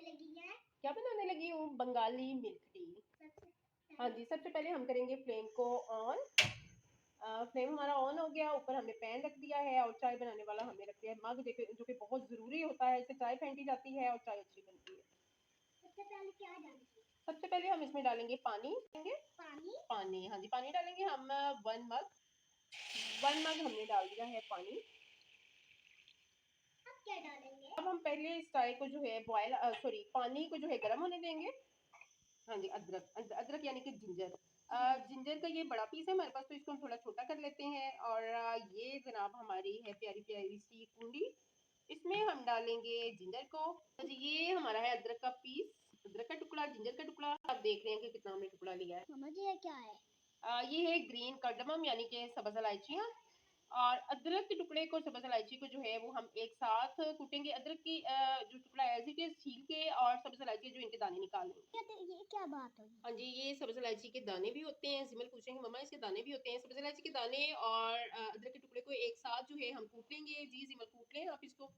क्या बनाने लगी हूँ? Bengali milk tea. हाँ जी, सबसे पहले हम करेंगे फ्लेम को ऑन। फ्लेम हमारा ऑन हो गया, ऊपर हमने पैन रख दिया है और चाय बनाने वाला हमने रख दिया है मग, जो कि बहुत जरूरी होता है, इससे चाय फेंटी जाती है और चाय अच्छी बनती है। सबसे पहले क्या डालेंगे? सबसे पहले हम इसमें डालेंगे पानी। पानी, हाँ जी, पानी डालेंगे हम 1 मग हमने डाल दिया है पानी। अब क्या डालेंगे? अब हम पहले इस चाय को जो है पानी को जो है गर्म होने देंगे। हाँ जी, अदरक यानी कि जिंजर। जिंजर का ये बड़ा पीस है हमारे पास, तो इसको हम थोड़ा छोटा कर लेते हैं। और ये जनाब हमारी है प्यारी प्यारी सी कुंडी, इसमें हम डालेंगे जिंजर को। तो ये हमारा है अदरक का पीस, अदरक का टुकड़ा, जिंजर का टुकड़ा। आप देख रहे हैं कि कितना हमने टुकड़ा लिया है। समझ ये क्या है? ये है ग्रीन कार्डमम यानी कि सब्ज इलायचियाँ। और अदरक के टुकड़े को, सब्ज इलायची को जो है वो हम एक साथ कूटेंगे। अदरक की जो टुकड़ा एज इट इज छील के, और सब्ज इलायची जो इनके दाने निकाल लेंगे। ये क्या बात है? हाँ जी, ये सब्ज इलायची के दाने भी होते हैं। सिमल पूछेंगे मम्मा इसके दाने भी होते हैं? सब्ज इलायची के दाने और अदरक के टुकड़े को एक साथ जो है हम कूट लेंगे। जी सिमल कूट लें आप इसको।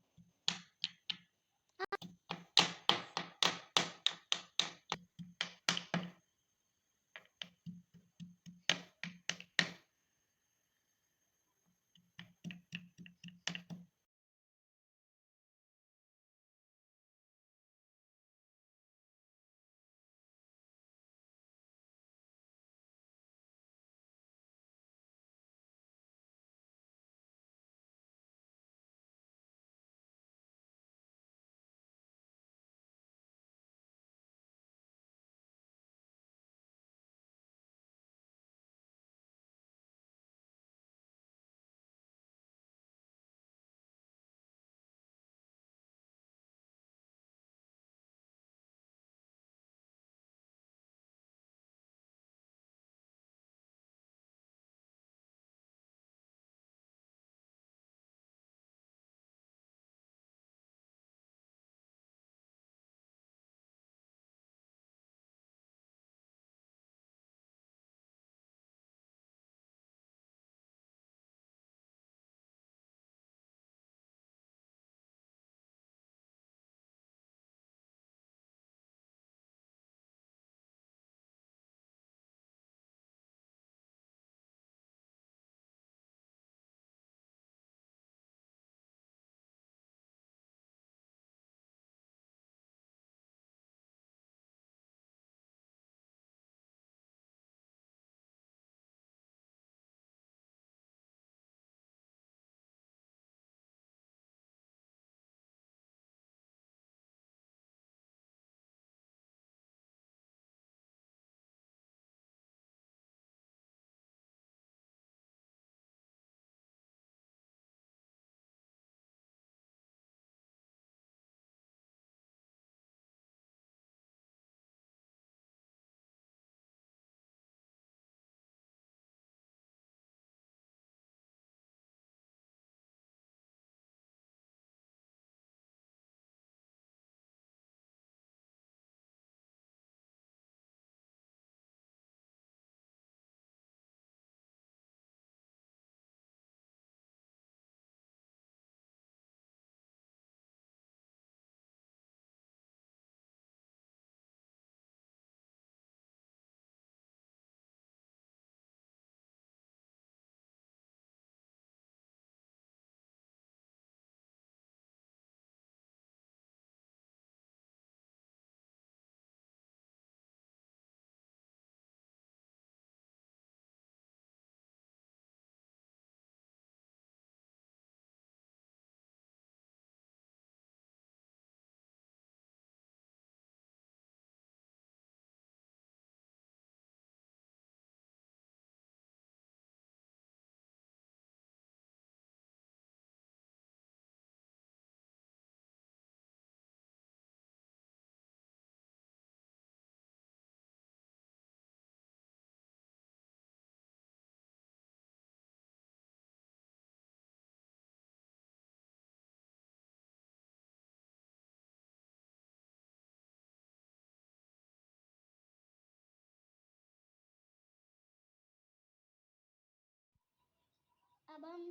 अब हम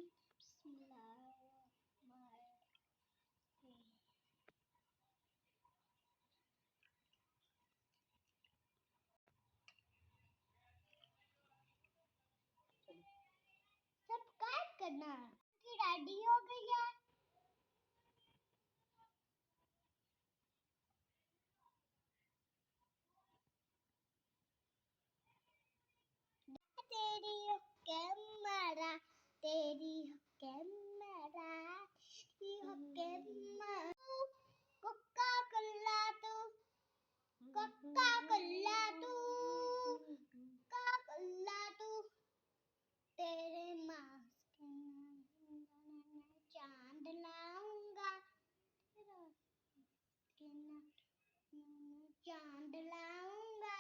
करना कि रेडी हो गई है। तेरी हो कैमरा, तेरी हो कैमरा, तेरी हो कैमरा, कोका कोला तू, कोका कोला तू, कोका कोला तू, तेरे मास्क में चांद लाऊंगा, तेरा चांद लाऊंगा,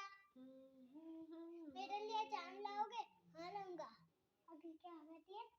मेरे लिए चांद लाओगे? हाँ लाऊंगा। अभी क्या कहती है?